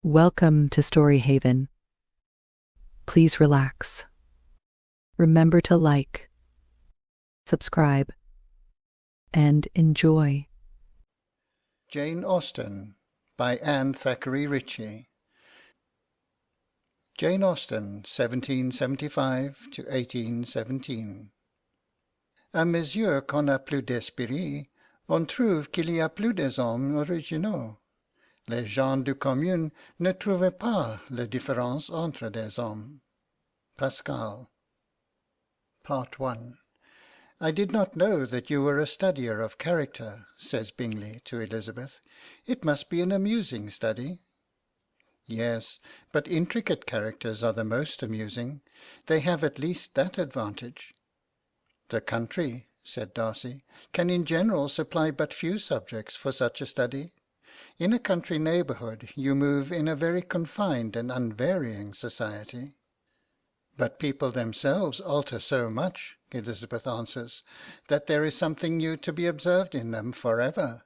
Welcome to Story Haven. Please relax. Remember to like, subscribe, and enjoy. Jane Austen by Anne Thackeray Ritchie. Jane Austen, 1775 to 1817. À mesure qu'on a plus d'esprit, on trouve qu'il y a plus des hommes originaux. Les gens du commun ne trouvaient pas la différence entre des hommes. Pascal. Part 1. I did not know that you were a studier of character, says Bingley to Elizabeth. It must be an amusing study. Yes, but intricate characters are the most amusing. They have at least that advantage. The country, said Darcy, can in general supply but few subjects for such a study. In a country neighbourhood you move in a very confined and unvarying society. But people themselves alter so much, Elizabeth answers, that there is something new to be observed in them for ever.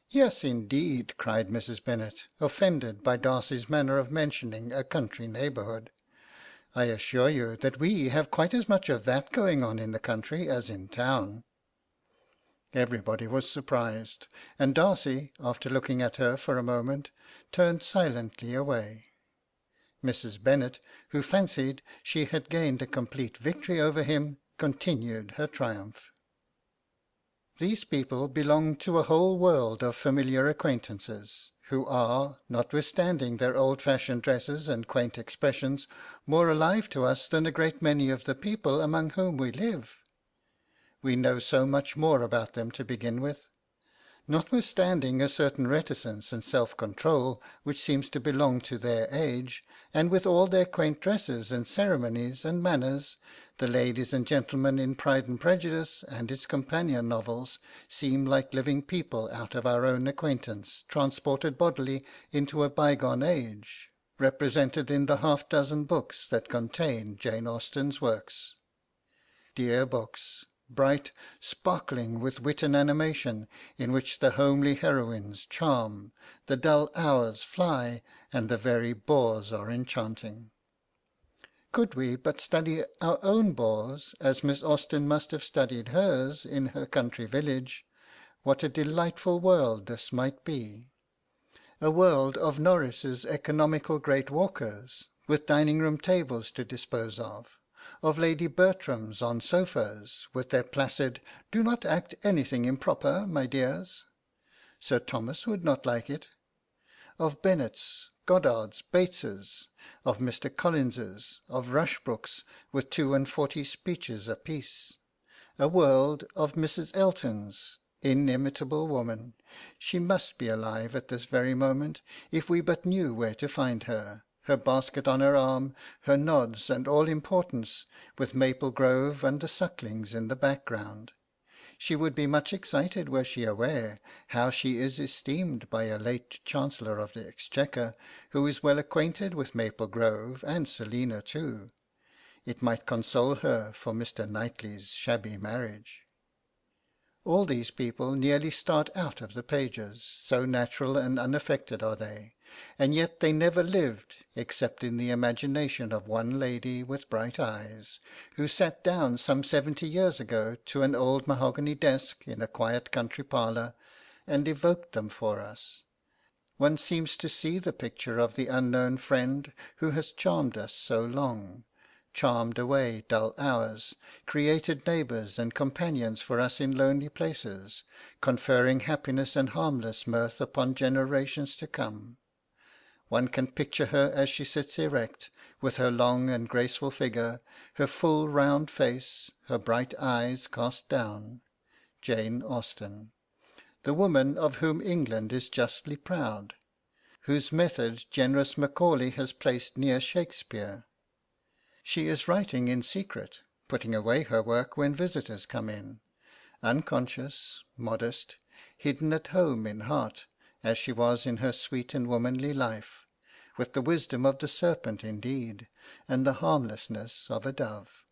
Yes, indeed, cried Mrs. Bennet, offended by Darcy's manner of mentioning a country neighbourhood. I assure you that we have quite as much of that going on in the country as in town. Everybody was surprised, and Darcy, after looking at her for a moment, turned silently away. Mrs. Bennet, who fancied she had gained a complete victory over him, continued her triumph. These people belong to a whole world of familiar acquaintances, who are, notwithstanding their old-fashioned dresses and quaint expressions, more alive to us than a great many of the people among whom we live. We know so much more about them to begin with. Notwithstanding a certain reticence and self-control which seems to belong to their age, and with all their quaint dresses and ceremonies and manners, the ladies and gentlemen in Pride and Prejudice and its companion novels seem like living people out of our own acquaintance, transported bodily into a bygone age, represented in the half-dozen books that contain Jane Austen's works. Dear books! Bright, sparkling with wit and animation, in which the homely heroines charm, the dull hours fly, and the very bores are enchanting. Could we but study our own bores, as Miss Austen must have studied hers in her country village, what a delightful world this might be! A world of Norris's economical great walkers, with dining-room tables to dispose of Lady Bertrams on sofas, with their placid, "Do not act anything improper, my dears." Sir Thomas would not like it. Of Bennets, Goddards, Bateses, of Mr. Collinses, of Rushbrooks, with 42 speeches apiece. A world of Mrs. Eltons, inimitable woman. She must be alive at this very moment, if we but knew where to find her. Her basket on her arm, her nods and all-importance, with Maple Grove and the Sucklings in the background. She would be much excited were she aware how she is esteemed by a late Chancellor of the Exchequer, who is well acquainted with Maple Grove, and Selina too. It might console her for Mr. Knightley's shabby marriage. All these people nearly start out of the pages, so natural and unaffected are they, and yet they never lived, except in the imagination of one lady with bright eyes, who sat down some 70 years ago to an old mahogany desk in a quiet country parlour, and evoked them for us. One seems to see the picture of the unknown friend who has charmed us so long, charmed away dull hours, created neighbours and companions for us in lonely places, conferring happiness and harmless mirth upon generations to come. One can picture her as she sits erect, with her long and graceful figure, her full round face, her bright eyes cast down. Jane Austen, the woman of whom England is justly proud, whose method generous Macaulay has placed near Shakespeare. She is writing in secret, putting away her work when visitors come in, unconscious, modest, hidden at home in heart, as she was in her sweet and womanly life, with the wisdom of the serpent indeed, and the harmlessness of a dove.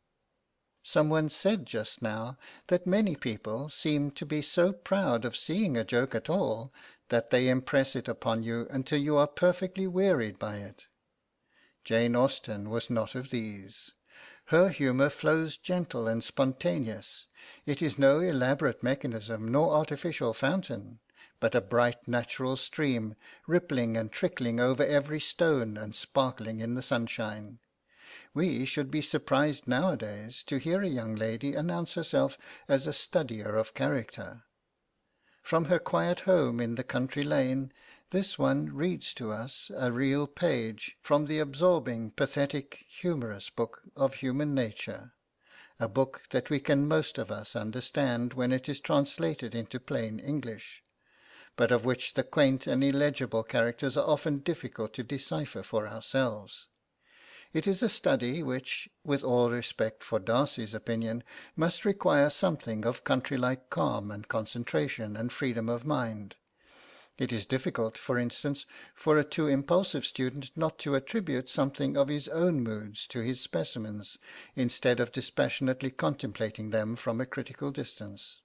Someone said just now that many people seem to be so proud of seeing a joke at all, that they impress it upon you until you are perfectly wearied by it. Jane Austen was not of these. Her humour flows gentle and spontaneous. It is no elaborate mechanism nor artificial fountain, but a bright natural stream, rippling and trickling over every stone and sparkling in the sunshine. We should be surprised nowadays to hear a young lady announce herself as a studier of character. From her quiet home in the country lane, this one reads to us a real page from the absorbing, pathetic, humorous book of human nature, a book that we can most of us understand when it is translated into plain English, but of which the quaint and illegible characters are often difficult to decipher for ourselves. It is a study which, with all respect for Darcy's opinion, must require something of country-like calm and concentration and freedom of mind. It is difficult, for instance, for a too impulsive student not to attribute something of his own moods to his specimens, instead of dispassionately contemplating them from a critical distance.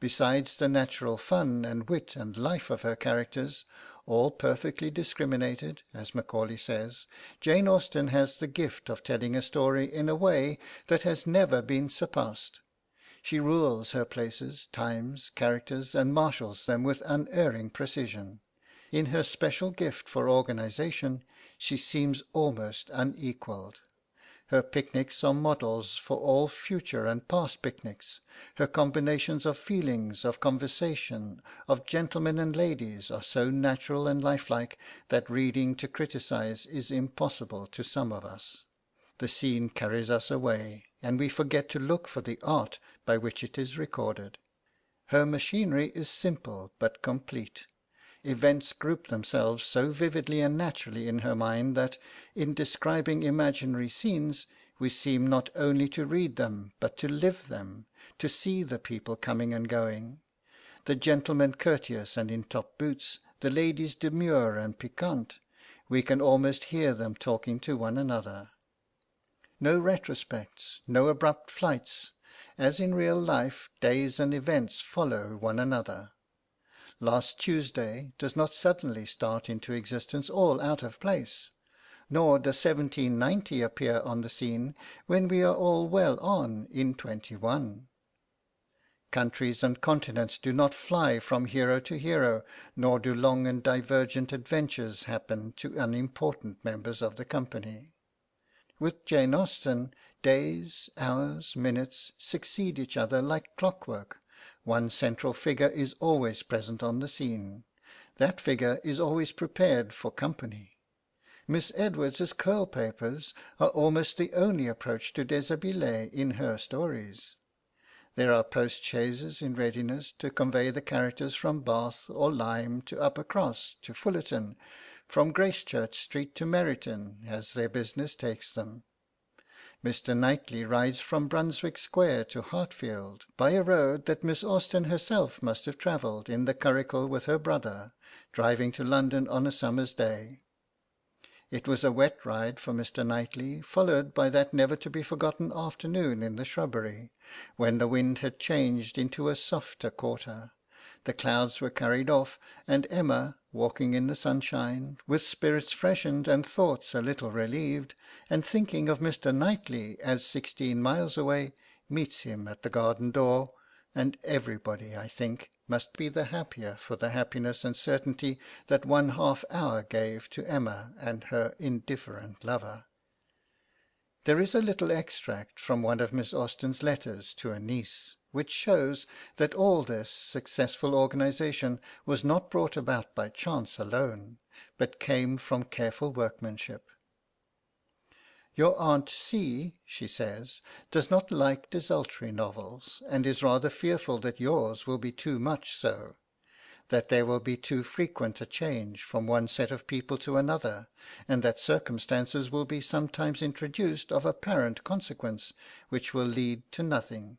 Besides the natural fun and wit and life of her characters, all perfectly discriminated, as Macaulay says, Jane Austen has the gift of telling a story in a way that has never been surpassed. She rules her places, times, characters, and marshals them with unerring precision. In her special gift for organisation she seems almost unequalled. Her picnics are models for all future and past picnics. Her combinations of feelings, of conversation, of gentlemen and ladies are so natural and lifelike that reading to criticise is impossible to some of us. The scene carries us away, and we forget to look for the art by which it is recorded. Her machinery is simple but complete. Events group themselves so vividly and naturally in her mind that, in describing imaginary scenes, we seem not only to read them, but to live them, to see the people coming and going. The gentlemen courteous and in top boots, the ladies demure and piquant, we can almost hear them talking to one another. No retrospects, no abrupt flights. As in real life, days and events follow one another. Last Tuesday does not suddenly start into existence all out of place, nor does 1790 appear on the scene when we are all well on in 21. Countries and continents do not fly from hero to hero, nor do long and divergent adventures happen to unimportant members of the company. With Jane Austen, days, hours, minutes succeed each other like clockwork. One central figure is always present on the scene. That figure is always prepared for company. Miss Edwards's curl papers are almost the only approach to déshabillé in her stories. There are post-chaises in readiness to convey the characters from Bath or Lyme to Uppercross to Fullerton, from Gracechurch Street to Meryton, as their business takes them. Mr. Knightley rides from Brunswick Square to Hartfield, by a road that Miss Austen herself must have travelled in the curricle with her brother, driving to London on a summer's day. It was a wet ride for Mr. Knightley, followed by that never-to-be-forgotten afternoon in the shrubbery, when the wind had changed into a softer quarter. The clouds were carried off, and Emma, walking in the sunshine, with spirits freshened and thoughts a little relieved, and thinking of Mr. Knightley as 16 miles away, meets him at the garden door, and everybody, I think, must be the happier for the happiness and certainty that 1/2 hour gave to Emma and her indifferent lover. There is a little extract from one of Miss Austen's letters to a niece, which shows that all this successful organisation was not brought about by chance alone, but came from careful workmanship. Your Aunt C, she says, does not like desultory novels, and is rather fearful that yours will be too much so, that there will be too frequent a change from one set of people to another, and that circumstances will be sometimes introduced of apparent consequence, which will lead to nothing.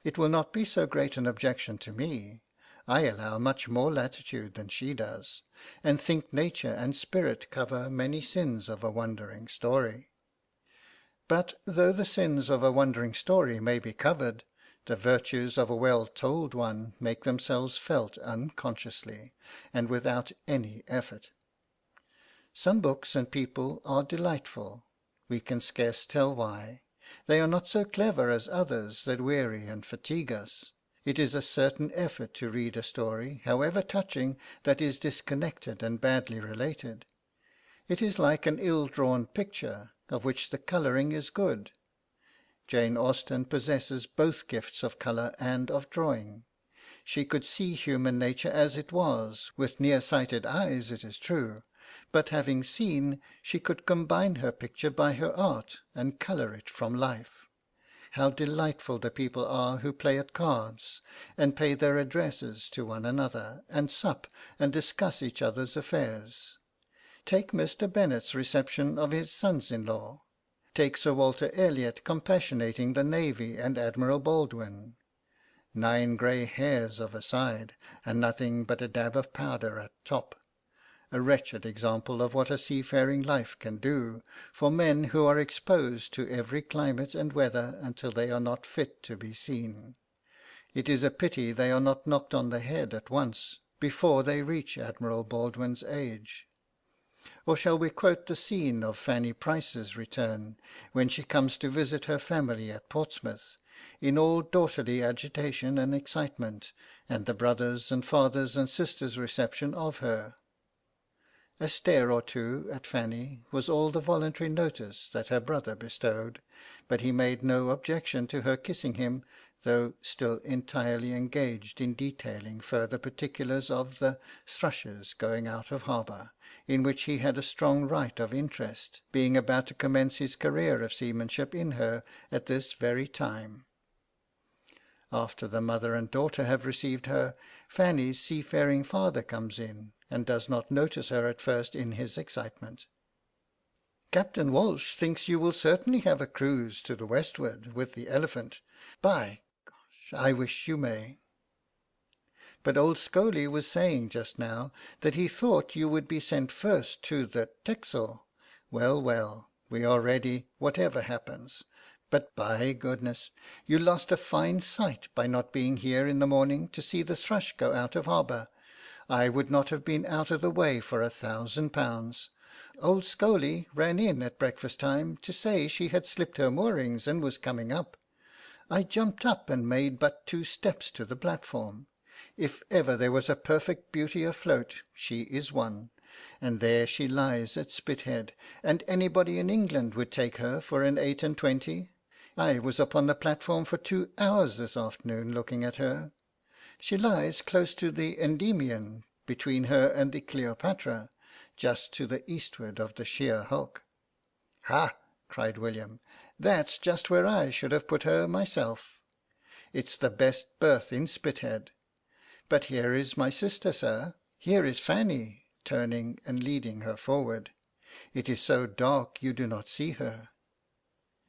It will not be so great an objection to me. I allow much more latitude than she does, and think nature and spirit cover many sins of a wandering story. But though the sins of a wandering story may be covered, The virtues of a well-told one make themselves felt unconsciously, and without any effort. Some books and people are delightful. We can scarce tell why. They are not so clever as others that weary and fatigue us. It is a certain effort to read a story, however touching, that is disconnected and badly related. It is like an ill-drawn picture, of which the colouring is good. Jane Austen possesses both gifts of colour and of drawing. She could see human nature as it was, with near-sighted eyes, it is true, but having seen, she could combine her picture by her art, and colour it from life. How delightful the people are who play at cards, and pay their addresses to one another, and sup, and discuss each other's affairs. Take Mr. Bennet's reception of his sons-in-law. Take Sir Walter Elliot compassionating the navy and Admiral Baldwin. 9 grey hairs of a side, and nothing but a dab of powder at top. A wretched example of what a seafaring life can do, for men who are exposed to every climate and weather until they are not fit to be seen. It is a pity they are not knocked on the head at once, before they reach Admiral Baldwin's age. Or shall we quote the scene of Fanny Price's return, when she comes to visit her family at Portsmouth, in all daughterly agitation and excitement, and the brothers and fathers and sisters' reception of her? A stare or two at Fanny was all the voluntary notice that her brother bestowed, but he made no objection to her kissing him, though still entirely engaged in detailing further particulars of the Thrushes going out of harbour, in which he had a strong right of interest, being about to commence his career of seamanship in her at this very time. After the mother and daughter have received her, Fanny's seafaring father comes in, and does not notice her at first in his excitement. "Captain Walsh thinks you will certainly have a cruise to the westward with the Elephant. By gosh, I wish you may. But old Scholey was saying just now that he thought you would be sent first to the Texel. Well, well, we are ready, whatever happens. But by goodness, you lost a fine sight by not being here in the morning to see the Thrush go out of harbour. I would not have been out of the way for £1,000. Old Scholey ran in at breakfast time to say she had slipped her moorings and was coming up. I jumped up and made but 2 steps to the platform. If ever there was a perfect beauty afloat, she is one, and there she lies at Spithead, and anybody in England would take her for an 8 and 20. I was upon the platform for 2 hours this afternoon looking at her. She lies close to the Endymion, between her and the Cleopatra, just to the eastward of the sheer hulk." "Ha!" cried William, "that's just where I should have put her myself. It's the best berth in Spithead. But here is my sister, sir. Here is Fanny," turning and leading her forward. "It is so dark you do not see her."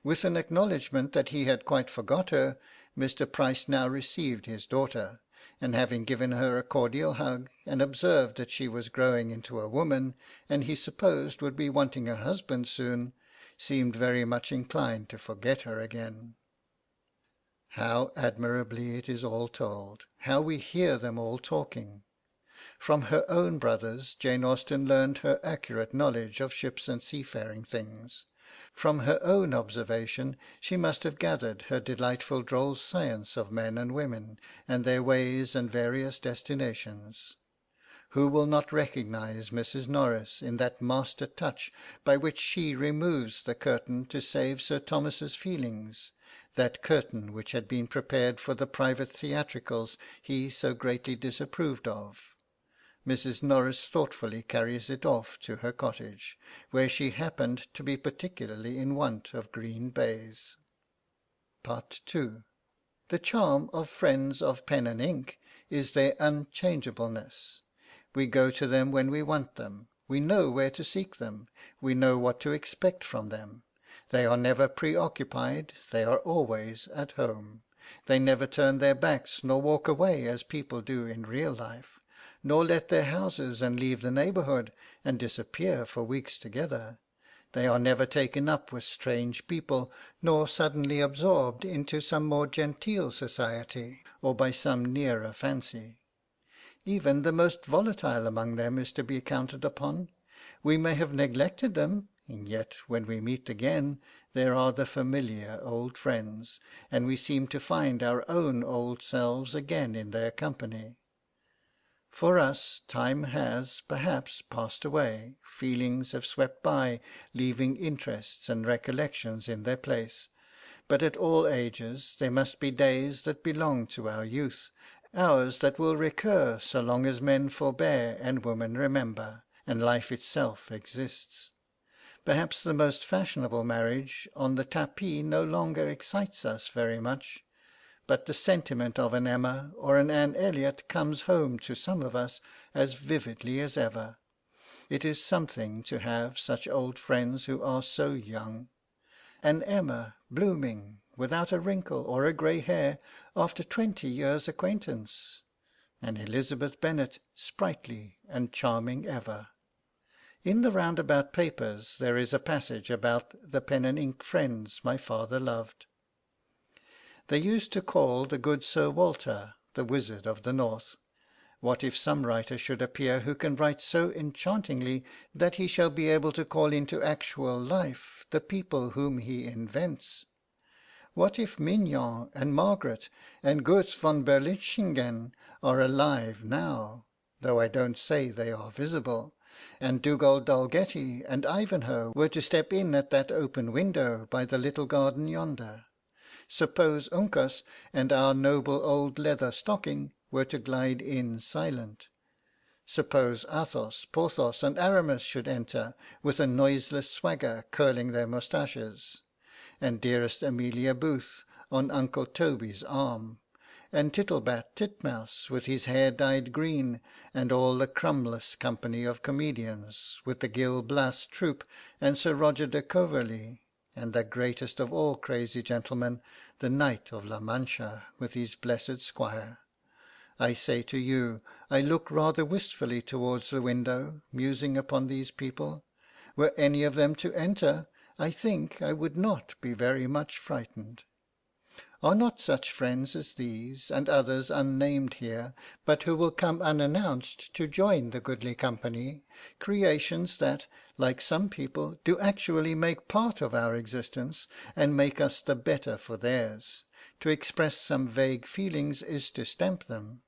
With an acknowledgment that he had quite forgot her, Mr. Price now received his daughter, and having given her a cordial hug, and observed that she was growing into a woman, and he supposed would be wanting a husband soon, seemed very much inclined to forget her again. How admirably it is all told, how we hear them all talking. From her own brothers Jane Austen learned her accurate knowledge of ships and seafaring things. From her own observation she must have gathered her delightful droll science of men and women, and their ways and various destinations. Who will not recognise Mrs. Norris in that master touch by which she removes the curtain to save Sir Thomas's feelings, that curtain which had been prepared for the private theatricals he so greatly disapproved of? Mrs. Norris thoughtfully carries it off to her cottage, where she happened to be particularly in want of green baize. Part 2. The charm of friends of pen and ink is their unchangeableness. We go to them when we want them. We know where to seek them. We know what to expect from them. They are never preoccupied. They are always at home. They never turn their backs nor walk away as people do in real life, nor let their houses and leave the neighbourhood and disappear for weeks together. They are never taken up with strange people, nor suddenly absorbed into some more genteel society, or by some nearer fancy. Even the most volatile among them is to be counted upon. We may have neglected them, and yet when we meet again there are the familiar old friends, and we seem to find our own old selves again in their company. For us, time has, perhaps, passed away, feelings have swept by, leaving interests and recollections in their place, but at all ages there must be days that belong to our youth, hours that will recur so long as men forbear and women remember, and life itself exists. Perhaps the most fashionable marriage on the tapis no longer excites us very much, but the sentiment of an Emma or an Anne Elliot comes home to some of us as vividly as ever. It is something to have such old friends who are so young. An Emma blooming, without a wrinkle or a grey hair, after 20 years' acquaintance. An Elizabeth Bennet, sprightly and charming ever. In the Roundabout Papers there is a passage about the pen and ink friends my father loved. They used to call the good Sir Walter the Wizard of the North. What if some writer should appear who can write so enchantingly that he shall be able to call into actual life the people whom he invents? What if Mignon and Margaret and Goetz von Berlichingen are alive now, though I don't say they are visible, and Dougal Dalgetty and Ivanhoe were to step in at that open window by the little garden yonder? Suppose Uncas and our noble old leather stocking were to glide in silent. Suppose Athos, Porthos, and Aramis should enter, with a noiseless swagger, curling their moustaches, and dearest Amelia Booth on Uncle Toby's arm, and Tittlebat Titmouse with his hair dyed green, and all the crumless company of comedians, with the Gil Blas troupe, and Sir Roger de Coverley, and the greatest of all crazy gentlemen, the Knight of La Mancha, with his blessed squire. I say to you, I look rather wistfully towards the window, musing upon these people. Were any of them to enter, I think I would not be very much frightened. Are not such friends as these, and others unnamed here, but who will come unannounced to join the goodly company, creations that, like some people, do actually make part of our existence, and make us the better for theirs? To express some vague feelings is to stamp them.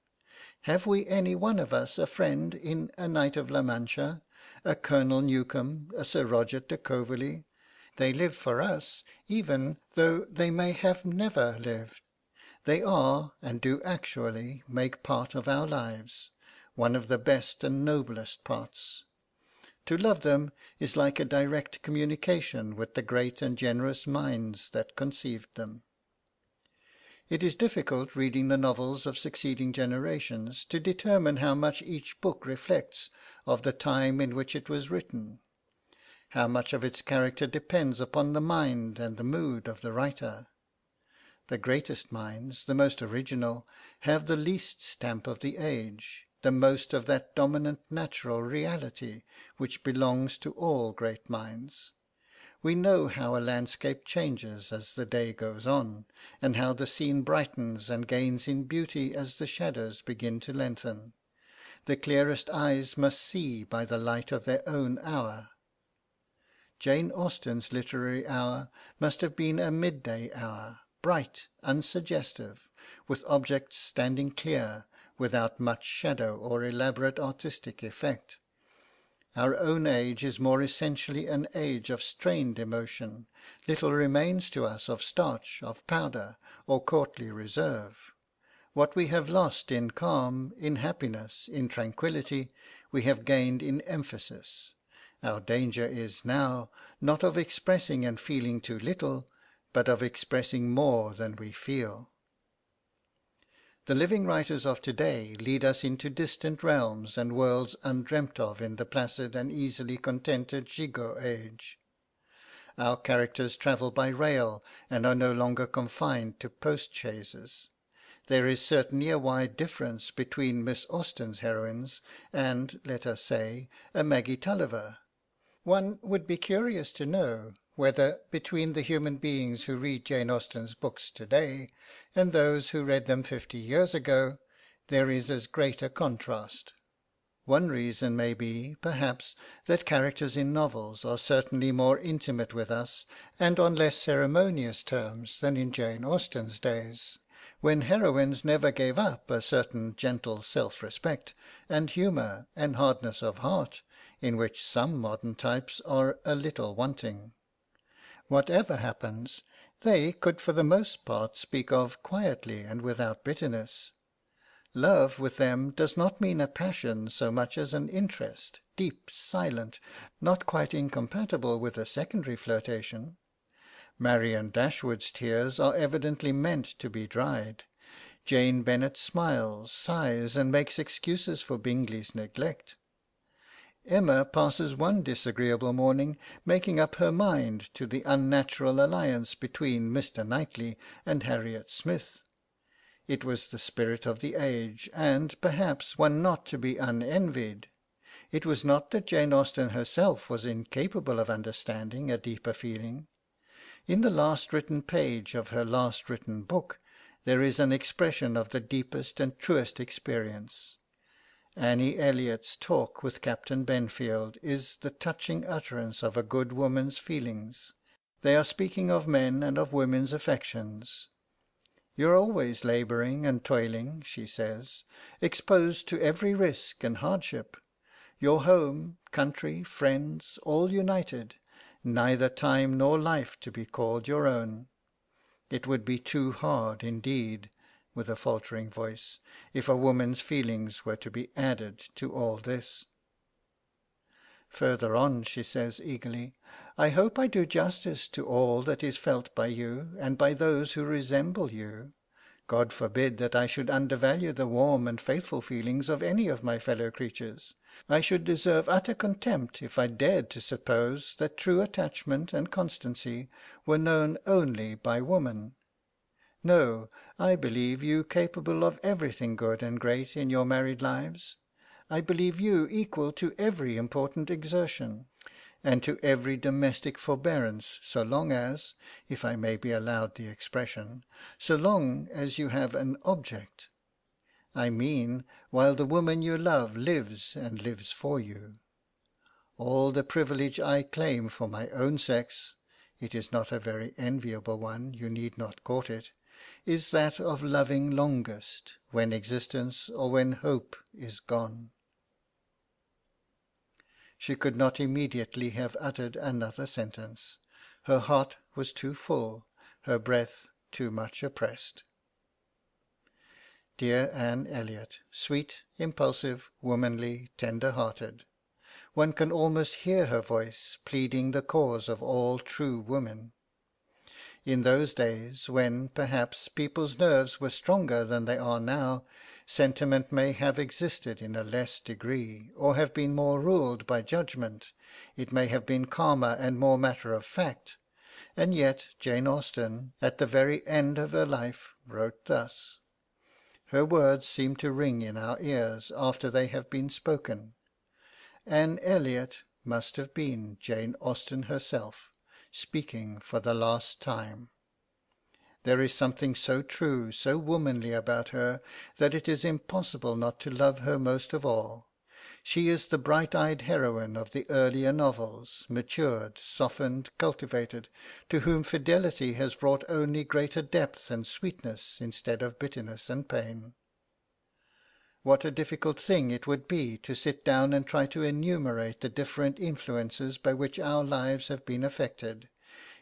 Have we any one of us a friend in a Knight of La Mancha, a Colonel Newcome, a Sir Roger de Coverley? They live for us, even though they may have never lived. They are, and do actually, make part of our lives, one of the best and noblest parts. To love them is like a direct communication with the great and generous minds that conceived them. It is difficult, reading the novels of succeeding generations, to determine how much each book reflects of the time in which it was written. How much of its character depends upon the mind and the mood of the writer. The greatest minds, the most original, have the least stamp of the age, the most of that dominant natural reality which belongs to all great minds. We know how a landscape changes as the day goes on, and how the scene brightens and gains in beauty as the shadows begin to lengthen. The clearest eyes must see by the light of their own hour. Jane Austen's literary hour must have been a midday hour, bright, unsuggestive, with objects standing clear, without much shadow or elaborate artistic effect. Our own age is more essentially an age of strained emotion. Little remains to us of starch, of powder, or courtly reserve. What we have lost in calm, in happiness, in tranquillity, we have gained in emphasis. Our danger is now, not of expressing and feeling too little, but of expressing more than we feel. The living writers of to-day lead us into distant realms and worlds undreamt of in the placid and easily contented Gigot age. Our characters travel by rail and are no longer confined to post-chaises. There is certainly a wide difference between Miss Austen's heroines and, let us say, a Maggie Tulliver. One would be curious to know whether between the human beings who read Jane Austen's books today and those who read them 50 years ago, there is as great a contrast. One reason may be, perhaps, that characters in novels are certainly more intimate with us and on less ceremonious terms than in Jane Austen's days, when heroines never gave up a certain gentle self-respect and humour and hardness of heart in which some modern types are a little wanting. Whatever happens, they could for the most part speak of quietly and without bitterness. Love with them does not mean a passion so much as an interest, deep, silent, not quite incompatible with a secondary flirtation. Marianne Dashwood's tears are evidently meant to be dried. Jane Bennet smiles, sighs, and makes excuses for Bingley's neglect. Emma passes one disagreeable morning making up her mind to the unnatural alliance between Mr. Knightley and Harriet Smith. It was the spirit of the age, and, perhaps, one not to be unenvied. It was not that Jane Austen herself was incapable of understanding a deeper feeling. In the last written page of her last written book there is an expression of the deepest and truest experience. Annie Elliot's talk with Captain Benfield is the touching utterance of a good woman's feelings. They are speaking of men and of women's affections. "You're always labouring and toiling," she says, "exposed to every risk and hardship. Your home, country, friends, all united, neither time nor life to be called your own. It would be too hard indeed," with a faltering voice, "if a woman's feelings were to be added to all this." Further on she says eagerly, "I hope I do justice to all that is felt by you and by those who resemble you. God forbid that I should undervalue the warm and faithful feelings of any of my fellow creatures. I should deserve utter contempt if I dared to suppose that true attachment and constancy were known only by woman. No, I believe you capable of everything good and great in your married lives. I believe you equal to every important exertion, and to every domestic forbearance, so long as, if I may be allowed the expression, so long as you have an object. I mean, while the woman you love lives and lives for you. All the privilege I claim for my own sex, it is not a very enviable one, you need not court it, is that of loving longest, when existence or when hope is gone." She could not immediately have uttered another sentence. Her heart was too full, her breath too much oppressed. Dear Anne Elliot, sweet, impulsive, womanly, tender-hearted. One can almost hear her voice pleading the cause of all true women. In those days, when, perhaps, people's nerves were stronger than they are now, sentiment may have existed in a less degree, or have been more ruled by judgment, it may have been calmer and more matter of fact, and yet Jane Austen, at the very end of her life, wrote thus. Her words seem to ring in our ears after they have been spoken. Anne Elliot must have been Jane Austen herself, speaking for the last time. There is something so true, so womanly about her, that it is impossible not to love her most of all. She is the bright-eyed heroine of the earlier novels, matured, softened, cultivated, to whom fidelity has brought only greater depth and sweetness instead of bitterness and pain. What a difficult thing it would be to sit down and try to enumerate the different influences by which our lives have been affected,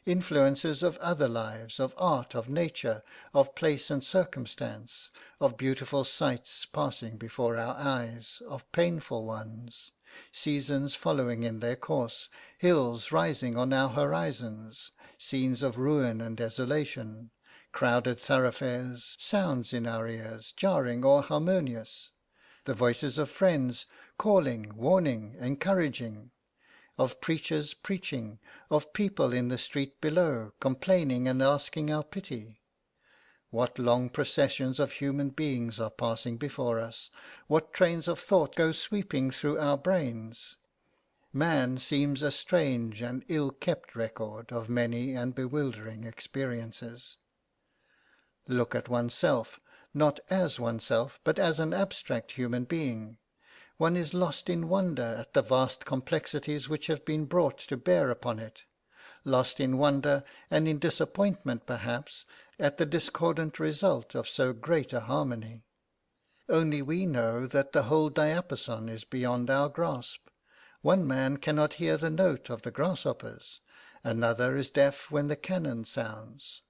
influences of other lives, of art, of nature, of place and circumstance, of beautiful sights passing before our eyes, of painful ones, seasons following in their course, hills rising on our horizons, scenes of ruin and desolation, crowded thoroughfares, sounds in our ears, jarring or harmonious, the voices of friends, calling, warning, encouraging, of preachers preaching, of people in the street below, complaining and asking our pity. What long processions of human beings are passing before us, what trains of thought go sweeping through our brains. Man seems a strange and ill-kept record of many and bewildering experiences. Look at oneself, not as oneself, but as an abstract human being. One is lost in wonder at the vast complexities which have been brought to bear upon it, lost in wonder and in disappointment perhaps at the discordant result of so great a harmony. Only we know that the whole diapason is beyond our grasp. One man cannot hear the note of the grasshoppers, another is deaf when the cannon sounds.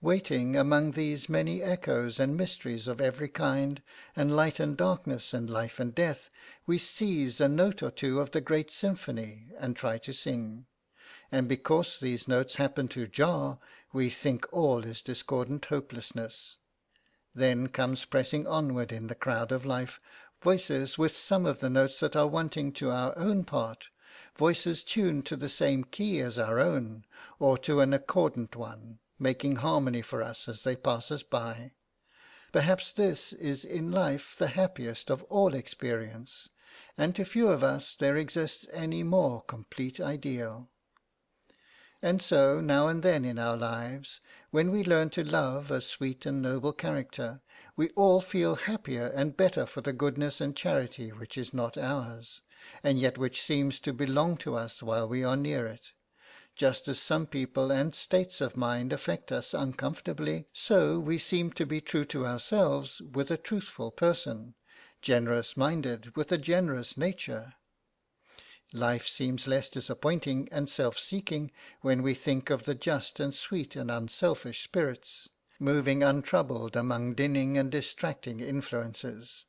Waiting among these many echoes and mysteries of every kind, and light and darkness and life and death, we seize a note or two of the great symphony and try to sing. And because these notes happen to jar, we think all is discordant hopelessness. Then comes pressing onward in the crowd of life, voices with some of the notes that are wanting to our own part, voices tuned to the same key as our own, or to an accordant one, making harmony for us as they pass us by. Perhaps this is in life the happiest of all experience, and to few of us there exists any more complete ideal. And so, now and then in our lives, when we learn to love a sweet and noble character, we all feel happier and better for the goodness and charity which is not ours, and yet which seems to belong to us while we are near it. Just as some people and states of mind affect us uncomfortably, so we seem to be true to ourselves with a truthful person, generous-minded with a generous nature. Life seems less disappointing and self-seeking when we think of the just and sweet and unselfish spirits, moving untroubled among dinning and distracting influences.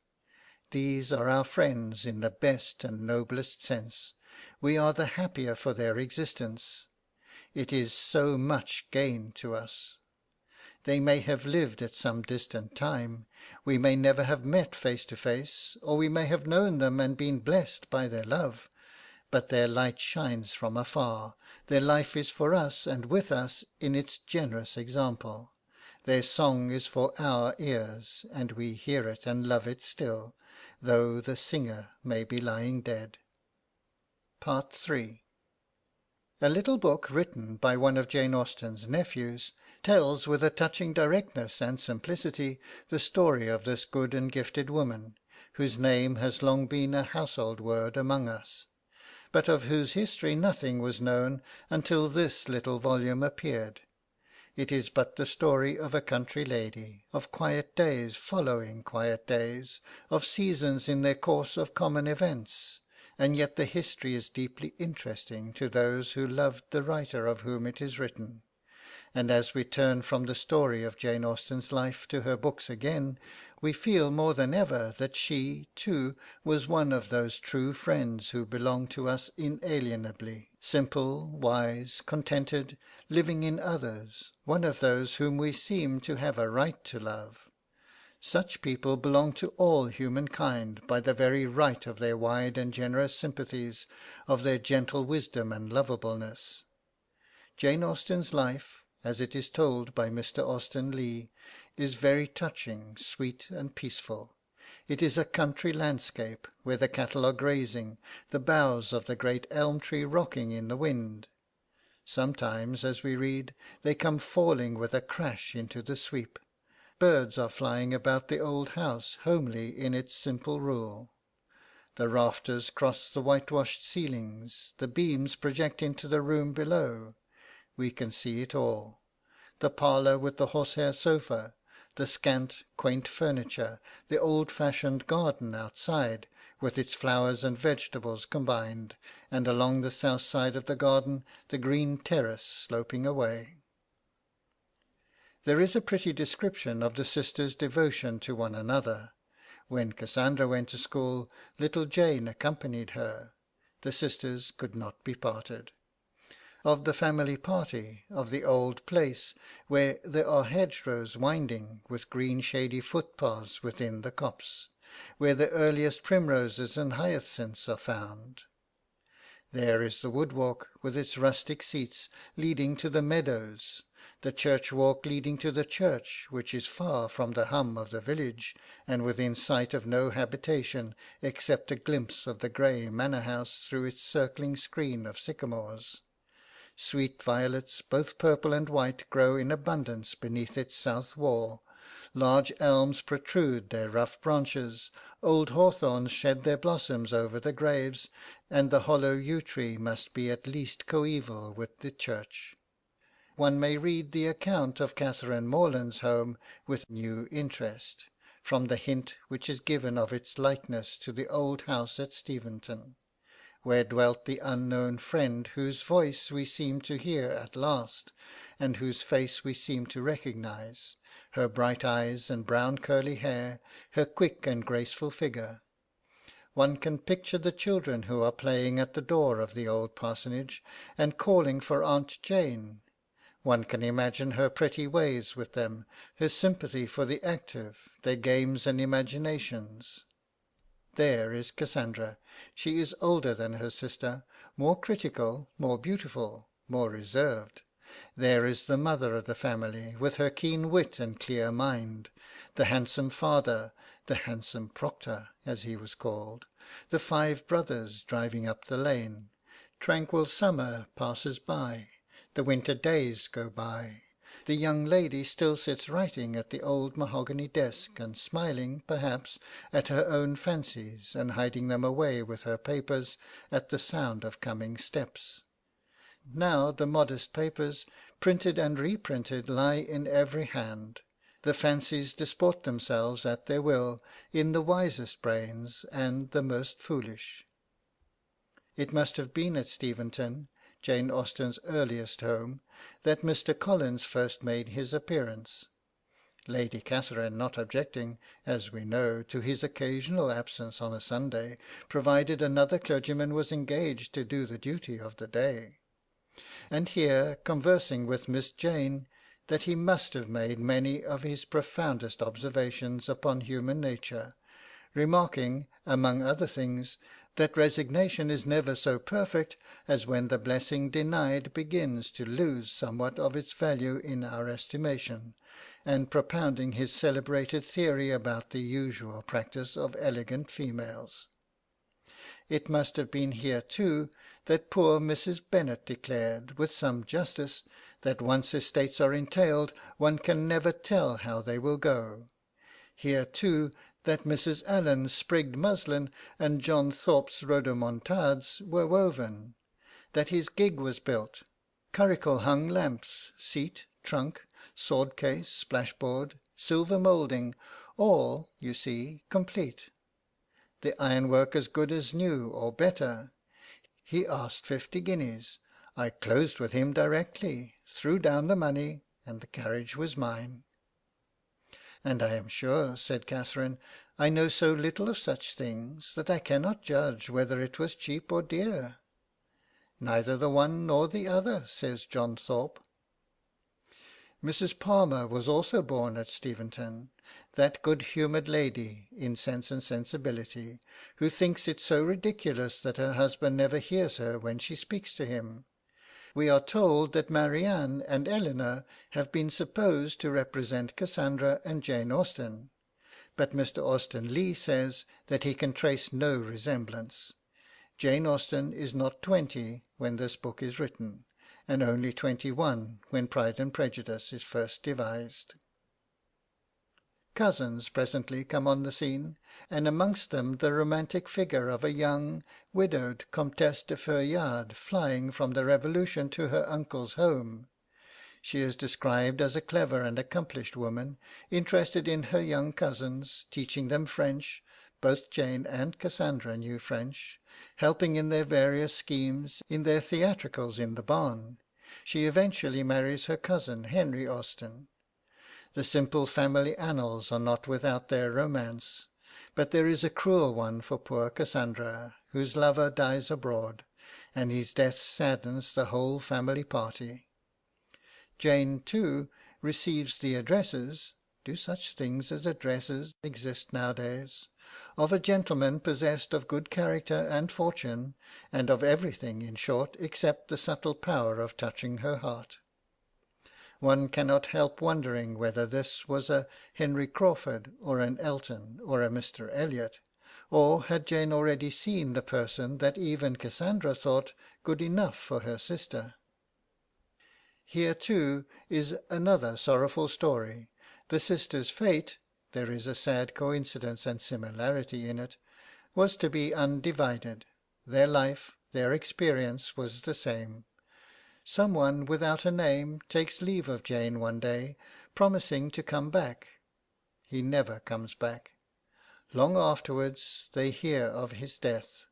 These are our friends in the best and noblest sense. We are the happier for their existence. It is so much gain to us. They may have lived at some distant time. We may never have met face to face, or we may have known them and been blessed by their love. But their light shines from afar. Their life is for us and with us in its generous example. Their song is for our ears, and we hear it and love it still, though the singer may be lying dead. Part 3. A little book written by one of Jane Austen's nephews tells with a touching directness and simplicity the story of this good and gifted woman, whose name has long been a household word among us, but of whose history nothing was known until this little volume appeared. It is but the story of a country lady, of quiet days following quiet days, of seasons in their course of common events, and yet the history is deeply interesting to those who loved the writer of whom it is written. And as we turn from the story of Jane Austen's life to her books again, we feel more than ever that she, too, was one of those true friends who belong to us inalienably, simple, wise, contented, living in others, one of those whom we seem to have a right to love. Such people belong to all humankind by the very right of their wide and generous sympathies, of their gentle wisdom and lovableness. Jane Austen's life, as it is told by Mr. Austen Leigh, is very touching, sweet and peaceful. It is a country landscape, where the cattle are grazing, the boughs of the great elm tree rocking in the wind. Sometimes, as we read, they come falling with a crash into the sweep. Birds are flying about the old house, homely in its simple rule. The rafters cross the whitewashed ceilings, the beams project into the room below. We can see it all. The parlour with the horsehair sofa, the scant, quaint furniture, the old-fashioned garden outside, with its flowers and vegetables combined, and along the south side of the garden the green terrace sloping away. There is a pretty description of the sisters' devotion to one another. When Cassandra went to school, little Jane accompanied her. The sisters could not be parted. Of the family party, of the old place, where there are hedgerows winding, with green shady footpaths within the copse, where the earliest primroses and hyacinths are found. There is the woodwalk, with its rustic seats, leading to the meadows, the church walk leading to the church, which is far from the hum of the village, and within sight of no habitation except a glimpse of the grey manor house through its circling screen of sycamores. Sweet violets, both purple and white, grow in abundance beneath its south wall. Large elms protrude their rough branches, old hawthorns shed their blossoms over the graves, and the hollow yew tree must be at least coeval with the church. One may read the account of Catherine Morland's home with new interest, from the hint which is given of its likeness to the old house at Steventon, where dwelt the unknown friend whose voice we seem to hear at last, and whose face we seem to recognise, her bright eyes and brown curly hair, her quick and graceful figure. One can picture the children who are playing at the door of the old parsonage and calling for Aunt Jane. One can imagine her pretty ways with them, her sympathy for the active, their games and imaginations. There is Cassandra. She is older than her sister, more critical, more beautiful, more reserved. There is the mother of the family, with her keen wit and clear mind, the handsome father, the handsome proctor, as he was called, the 5 brothers driving up the lane. Tranquil summer passes by, the winter days go by. The young lady still sits writing at the old mahogany desk, and smiling, perhaps, at her own fancies, and hiding them away with her papers at the sound of coming steps. Now the modest papers, printed and reprinted, lie in every hand. The fancies disport themselves at their will in the wisest brains and the most foolish. It must have been at Steventon, Jane Austen's earliest home, that Mr. Collins first made his appearance, Lady Catherine not objecting, as we know, to his occasional absence on a Sunday, provided another clergyman was engaged to do the duty of the day. And here, conversing with Miss Jane, that he must have made many of his profoundest observations upon human nature, remarking, among other things, that resignation is never so perfect as when the blessing denied begins to lose somewhat of its value in our estimation, and propounding his celebrated theory about the usual practice of elegant females. It must have been here too that poor Mrs. Bennet declared, with some justice, that once estates are entailed, one can never tell how they will go. Here too that Mrs. Allen's sprigged muslin and John Thorpe's rhodomontades were woven, that his gig was built, curricle-hung lamps, seat, trunk, sword-case, splashboard, silver moulding, all, you see, complete. The ironwork as good as new, or better. He asked 50 guineas. I closed with him directly, threw down the money, and the carriage was mine. And I am sure, said Catherine, I know so little of such things that I cannot judge whether it was cheap or dear. Neither the one nor the other, says John Thorpe. Mrs. Palmer was also born at Steventon, that good-humoured lady, in Sense and Sensibility, who thinks it so ridiculous that her husband never hears her when she speaks to him. We are told that Marianne and Eleanor have been supposed to represent Cassandra and Jane Austen, but Mr. Austen Leigh says that he can trace no resemblance. Jane Austen is not 20 when this book is written, and only 21 when Pride and Prejudice is first devised. Cousins presently come on the scene, and amongst them the romantic figure of a young, widowed Comtesse de Feuillade flying from the Revolution to her uncle's home. She is described as a clever and accomplished woman, interested in her young cousins, teaching them French, both Jane and Cassandra knew French, helping in their various schemes, in their theatricals in the barn. She eventually marries her cousin Henry Austen. The simple family annals are not without their romance, but there is a cruel one for poor Cassandra, whose lover dies abroad, and his death saddens the whole family party. Jane, too, receives the addresses (do such things as addresses exist nowadays?) of a gentleman possessed of good character and fortune, and of everything, in short, except the subtle power of touching her heart. One cannot help wondering whether this was a Henry Crawford or an Elton or a Mr. Elliot, or had Jane already seen the person that even Cassandra thought good enough for her sister? Here, too, is another sorrowful story. The sister's fate, there is a sad coincidence and similarity in it, was to be undivided. Their life, their experience was the same. Someone without a name takes leave of Jane one day, promising to come back. He never comes back. Long afterwards they hear of his death.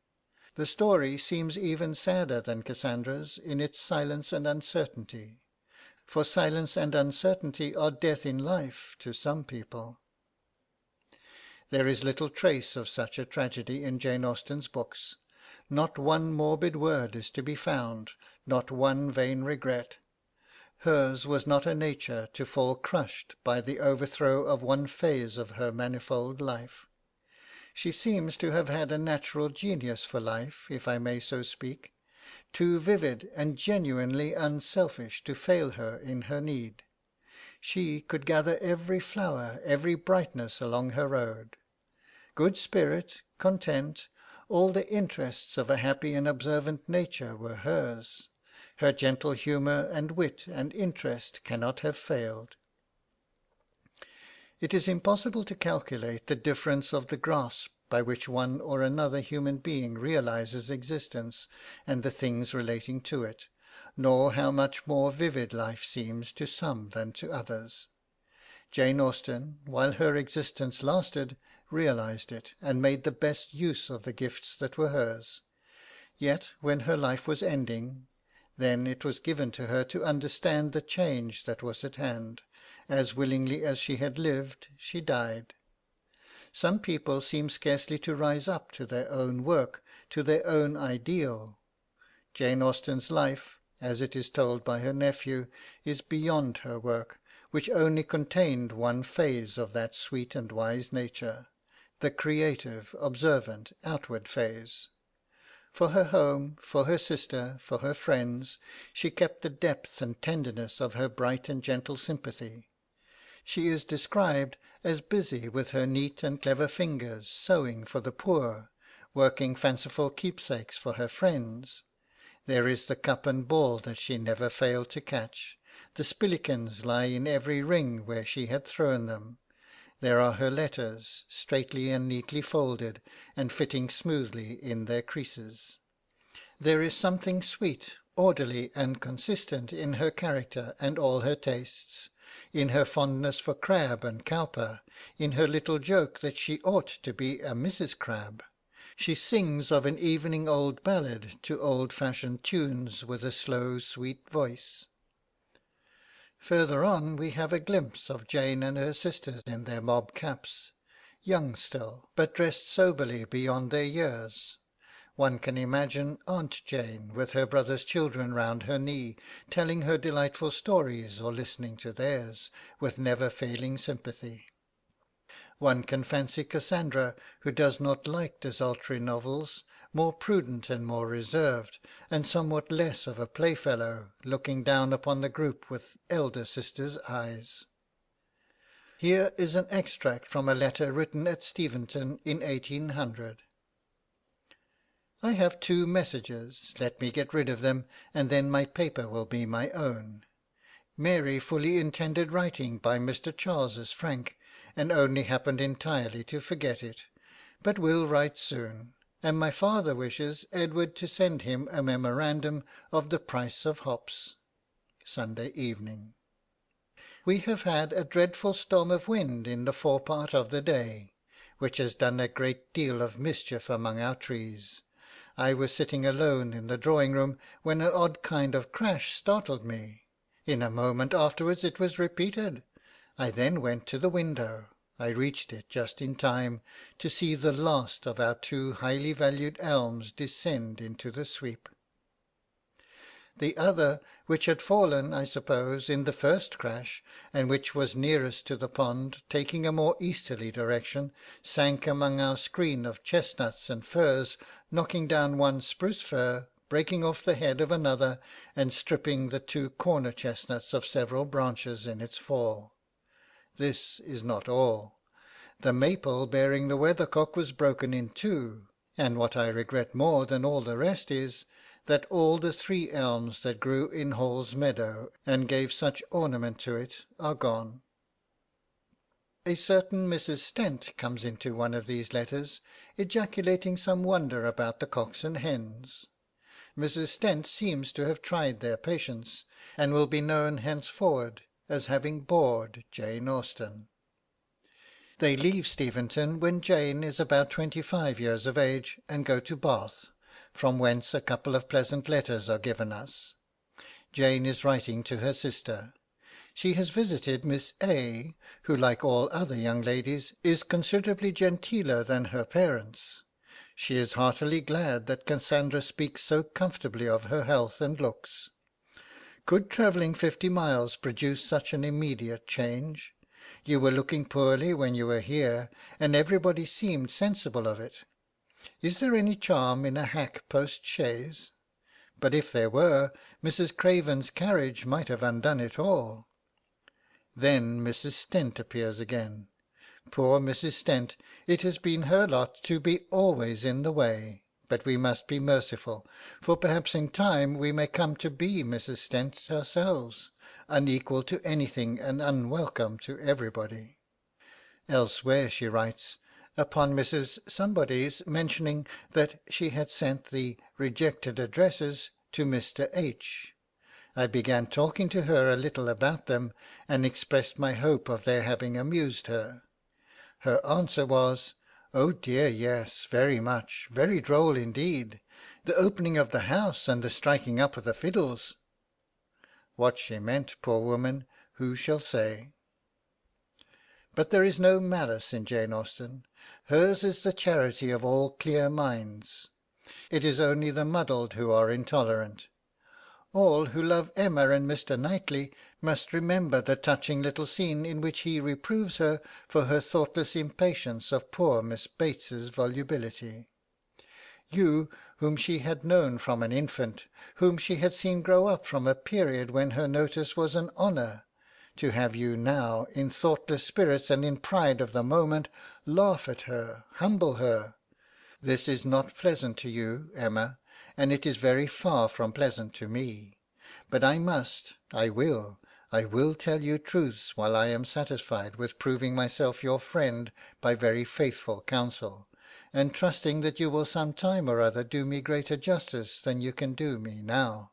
The story seems even sadder than Cassandra's in its silence and uncertainty. For silence and uncertainty are death in life to some people. There is little trace of such a tragedy in Jane Austen's books. Not one morbid word is to be found, not one vain regret. Hers was not a nature to fall crushed by the overthrow of one phase of her manifold life. She seems to have had a natural genius for life, if I may so speak, too vivid and genuinely unselfish to fail her in her need. She could gather every flower, every brightness along her road. Good spirit, content, all the interests of a happy and observant nature were hers. Her gentle humour and wit and interest cannot have failed. It is impossible to calculate the difference of the grasp by which one or another human being realizes existence and the things relating to it, nor how much more vivid life seems to some than to others. Jane Austen, while her existence lasted, realized it, and made the best use of the gifts that were hers. Yet when her life was ending, then it was given to her to understand the change that was at hand. As willingly as she had lived, she died. Some people seem scarcely to rise up to their own work, to their own ideal. Jane Austen's life, as it is told by her nephew, is beyond her work, which only contained one phase of that sweet and wise nature, the creative, observant, outward phase. For her home, for her sister, for her friends, she kept the depth and tenderness of her bright and gentle sympathy. She is described as busy with her neat and clever fingers, sewing for the poor, working fanciful keepsakes for her friends. There is the cup and ball that she never failed to catch. The spillikins lie in every ring where she had thrown them. There are her letters, straightly and neatly folded, and fitting smoothly in their creases. There is something sweet, orderly, and consistent in her character and all her tastes, in her fondness for crab and cowper, in her little joke that she ought to be a Mrs. Crab. She sings of an evening old ballad to old-fashioned tunes with a slow, sweet voice. Further on we have a glimpse of Jane and her sisters in their mob caps, young still, but dressed soberly beyond their years. One can imagine Aunt Jane with her brother's children round her knee, telling her delightful stories or listening to theirs, with never-failing sympathy. One can fancy Cassandra, who does not like desultory novels, more prudent and more reserved, and somewhat less of a playfellow, looking down upon the group with elder sister's eyes. Here is an extract from a letter written at Steventon in 1800. I have 2 messages. Let me get rid of them, and then my paper will be my own. Mary fully intended writing by Mr. Charles's Frank, and only happened entirely to forget it, but will write soon, and my father wishes Edward to send him a memorandum of the price of hops. Sunday evening. We have had a dreadful storm of wind in the forepart of the day, which has done a great deal of mischief among our trees. I was sitting alone in the drawing-room when an odd kind of crash startled me. In a moment afterwards it was repeated. I then went to the window. I reached it just in time to see the last of our 2 highly valued elms descend into the sweep. The other, which had fallen, I suppose, in the first crash, and which was nearest to the pond, taking a more easterly direction, sank among our screen of chestnuts and firs, knocking down one spruce fir, breaking off the head of another and stripping the 2 corner chestnuts of several branches in its fall. This is not all. The maple bearing the weathercock was broken in 2, and what I regret more than all the rest is, that all the 3 elms that grew in Hall's meadow, and gave such ornament to it, are gone. A certain Mrs. Stent comes into one of these letters, ejaculating some wonder about the cocks and hens. Mrs. Stent seems to have tried their patience, and will be known henceforward as having bored Jane Austen. They leave Steventon when Jane is about 25 years of age, and go to Bath, from whence a couple of pleasant letters are given us. Jane is writing to her sister. She has visited Miss A., who, like all other young ladies, is considerably genteeler than her parents. She is heartily glad that Cassandra speaks so comfortably of her health and looks. Could travelling 50 miles produce such an immediate change? You were looking poorly when you were here, and everybody seemed sensible of it. Is there any charm in a hack post-chaise? But if there were, Mrs. Craven's carriage might have undone it all. Then Mrs. Stent appears again. Poor Mrs. Stent, it has been her lot to be always in the way, but we must be merciful, for perhaps in time we may come to be Mrs. Stents ourselves, unequal to anything and unwelcome to everybody. Elsewhere she writes, upon Mrs. Somebody's mentioning that she had sent the rejected addresses to Mr. H. I began talking to her a little about them, and expressed my hope of their having amused her. Her answer was, "Oh dear, yes, very much, very droll indeed. The opening of the house and the striking up of the fiddles." What she meant, poor woman, who shall say? But there is no malice in Jane Austen. Hers is the charity of all clear minds. It is only the muddled who are intolerant. All who love Emma and Mr. Knightley must remember the touching little scene in which he reproves her for her thoughtless impatience of poor Miss Bates's volubility. You, whom she had known from an infant, whom she had seen grow up from a period when her notice was an honour, to have you now, in thoughtless spirits and in pride of the moment, laugh at her, humble her. This is not pleasant to you, Emma, and it is very far from pleasant to me. But I will tell you truths while I am satisfied with proving myself your friend by very faithful counsel, and trusting that you will some time or other do me greater justice than you can do me now.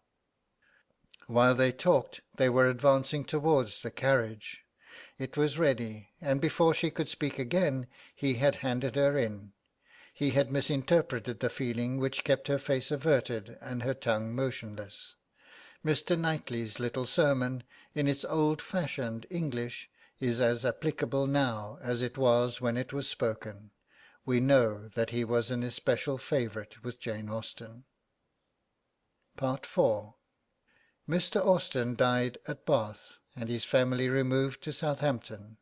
While they talked, they were advancing towards the carriage. It was ready, and before she could speak again, he had handed her in. He had misinterpreted the feeling which kept her face averted and her tongue motionless. Mr. Knightley's little sermon, in its old-fashioned English, is as applicable now as it was when it was spoken. We know that he was an especial favourite with Jane Austen. Part 4. Mr. Austen died at Bath, and his family removed to Southampton.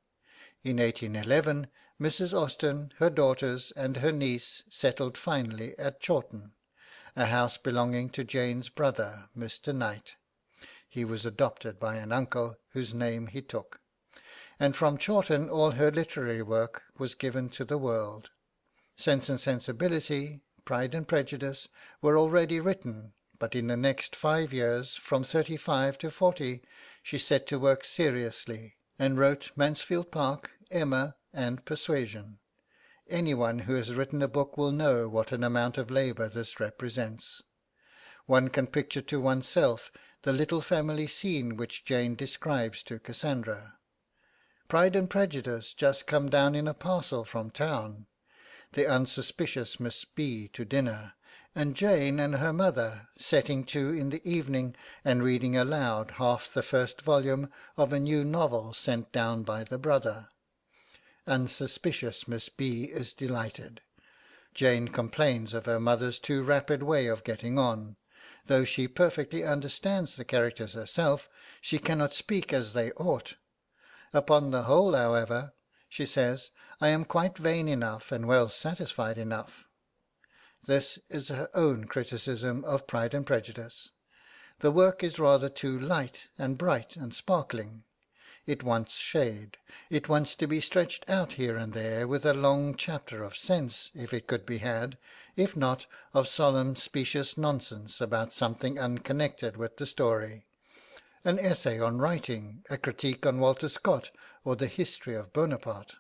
In 1811, Mrs. Austen, her daughters, and her niece settled finally at Chawton, a house belonging to Jane's brother, Mr. Knight. He was adopted by an uncle, whose name he took. And from Chawton all her literary work was given to the world. Sense and Sensibility, Pride and Prejudice, were already written, but in the next 5 years, from 35 to 40, she set to work seriously, and wrote Mansfield Park, Emma, and Persuasion. Anyone who has written a book will know what an amount of labour this represents. One can picture to oneself the little family scene which Jane describes to Cassandra. Pride and Prejudice just come down in a parcel from town, the unsuspicious Miss B. to dinner, and Jane and her mother setting to in the evening and reading aloud half the first volume of a new novel sent down by the brother. Unsuspicious Miss B. is delighted. Jane complains of her mother's too rapid way of getting on. Though she perfectly understands the characters herself, she cannot speak as they ought. Upon the whole, however, she says, I am quite vain enough and well satisfied enough. This is her own criticism of Pride and Prejudice. The work is rather too light and bright and sparkling. It wants shade. It wants to be stretched out here and there with a long chapter of sense, if it could be had, if not of solemn specious nonsense about something unconnected with the story. An essay on writing, a critique on Walter Scott, or the history of Bonaparte.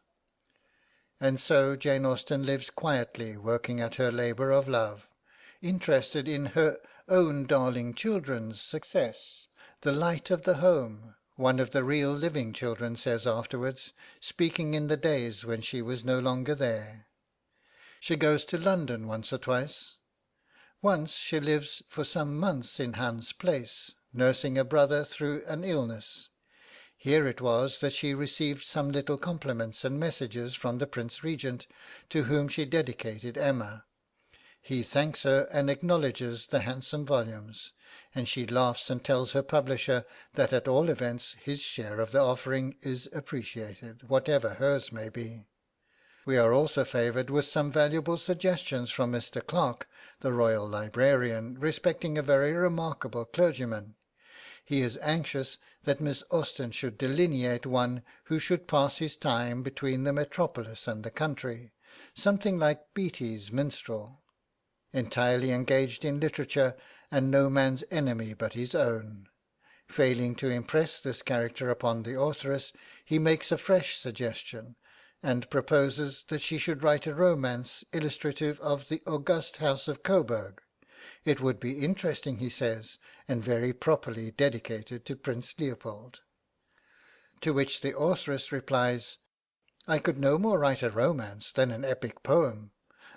And so Jane Austen lives quietly working at her labour of love, interested in her own darling children's success, the light of the home, one of the real living children says afterwards, speaking in the days when she was no longer there. She goes to London once or twice. Once she lives for some months in Hans Place, nursing a brother through an illness. Here it was that she received some little compliments and messages from the Prince Regent, to whom she dedicated Emma. He thanks her and acknowledges the handsome volumes, and she laughs and tells her publisher that at all events his share of the offering is appreciated, whatever hers may be. We are also favoured with some valuable suggestions from Mr. Clarke, the Royal Librarian, respecting a very remarkable clergyman. He is anxious that Miss Austen should delineate one who should pass his time between the metropolis and the country, something like Beattie's minstrel, entirely engaged in literature and no man's enemy but his own. Failing to impress this character upon the authoress, he makes a fresh suggestion, and proposes that she should write a romance illustrative of the august house of Coburg. It would be interesting, he says, and very properly dedicated to Prince Leopold. To which the authoress replies, I could no more write a romance than an epic poem.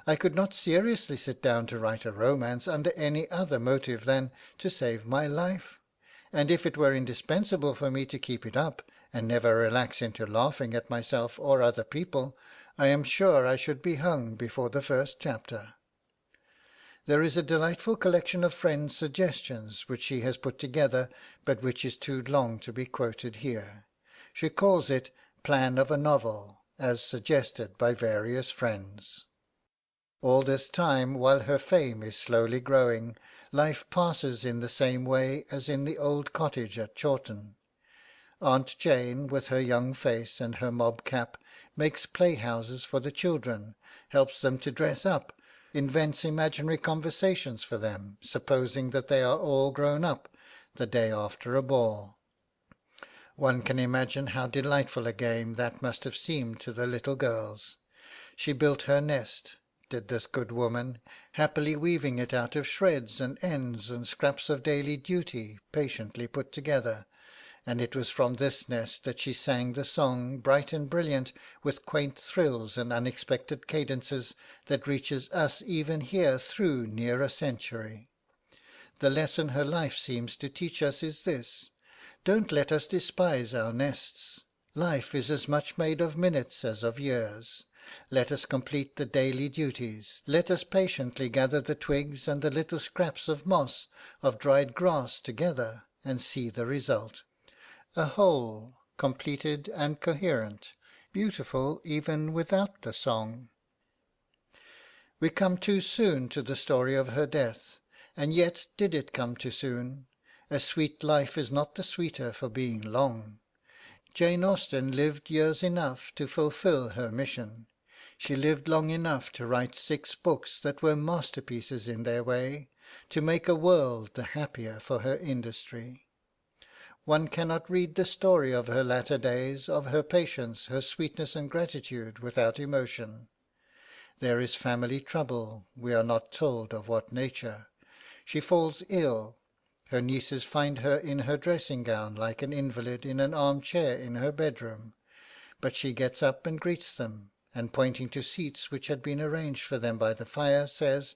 I could not seriously sit down to write a romance under any other motive than to save my life, and if it were indispensable for me to keep it up and never relax into laughing at myself or other people, I am sure I should be hung before the first chapter. There is a delightful collection of friends' suggestions which she has put together, but which is too long to be quoted here. She calls it Plan of a Novel, as suggested by various friends. All this time, while her fame is slowly growing, life passes in the same way as in the old cottage at Chawton. Aunt Jane, with her young face and her mob cap, makes playhouses for the children, helps them to dress up, invents imaginary conversations for them, supposing that they are all grown up, the day after a ball. One can imagine how delightful a game that must have seemed to the little girls. She built her nest, did this good woman, happily weaving it out of shreds and ends and scraps of daily duty patiently put together, and it was from this nest that she sang the song, bright and brilliant, with quaint thrills and unexpected cadences, that reaches us even here through near a century. The lesson her life seems to teach us is this: don't let us despise our nests. Life is as much made of minutes as of years. Let us complete the daily duties. Let us patiently gather the twigs and the little scraps of moss, of dried grass together, and see the result. A whole, completed and coherent, beautiful even without the song. We come too soon to the story of her death, and yet did it come too soon? A sweet life is not the sweeter for being long. Jane Austen lived years enough to fulfil her mission. She lived long enough to write 6 books that were masterpieces in their way, to make a world the happier for her industry. One cannot read the story of her latter days, of her patience, her sweetness and gratitude, without emotion. There is family trouble, we are not told of what nature. She falls ill. Her nieces find her in her dressing gown like an invalid in an armchair in her bedroom, but she gets up and greets them, and pointing to seats which had been arranged for them by the fire, says,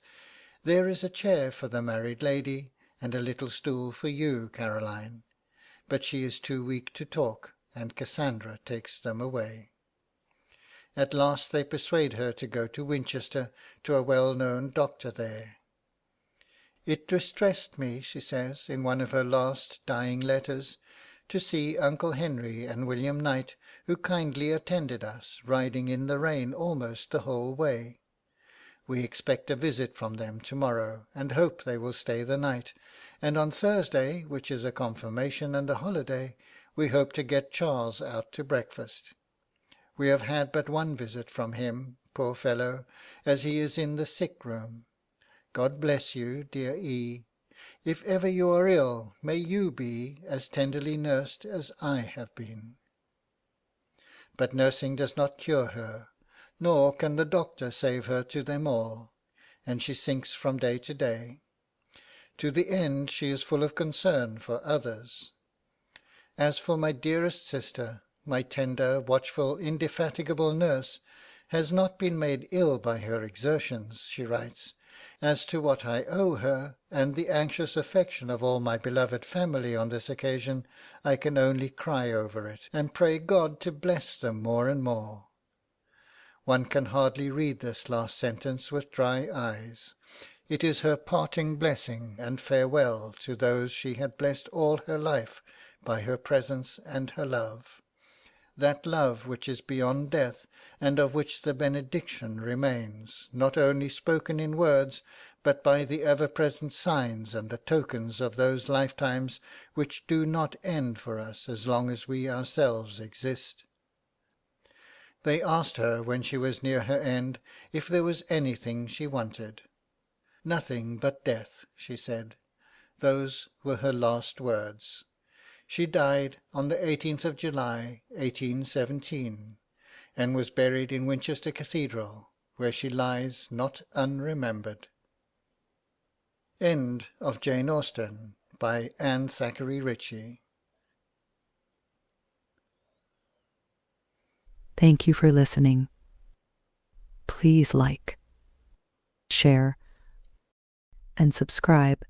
"There is a chair for the married lady, and a little stool for you, Caroline." But she is too weak to talk, and Cassandra takes them away. At last they persuade her to go to Winchester, to a well-known doctor there. "It distressed me," she says, in one of her last dying letters, "to see Uncle Henry and William Knight, who kindly attended us, riding in the rain almost the whole way. We expect a visit from them tomorrow, and hope they will stay the night, and on Thursday, which is a confirmation and a holiday, we hope to get Charles out to breakfast. We have had but one visit from him, poor fellow, as he is in the sick room. God bless you, dear E. If ever you are ill, may you be as tenderly nursed as I have been. But nursing does not cure her, nor can the doctor save her to them all, and she sinks from day to day. To the end she is full of concern for others. As for my dearest sister, my tender, watchful, indefatigable nurse, has not been made ill by her exertions, she writes. As to what I owe her, and the anxious affection of all my beloved family on this occasion, I can only cry over it, and pray God to bless them more and more. One can hardly read this last sentence with dry eyes. It is her parting blessing and farewell to those she had blessed all her life by her presence and her love, that love which is beyond death, and of which the benediction remains, not only spoken in words, but by the ever-present signs and the tokens of those lifetimes which do not end for us as long as we ourselves exist. They asked her when she was near her end if there was anything she wanted. Nothing but death, she said. Those were her last words. She died on the 18th of July, 1817, and was buried in Winchester Cathedral, where she lies not unremembered. End of Jane Austen, by Anne Thackeray Ritchie. Thank you for listening. Please like, share, and subscribe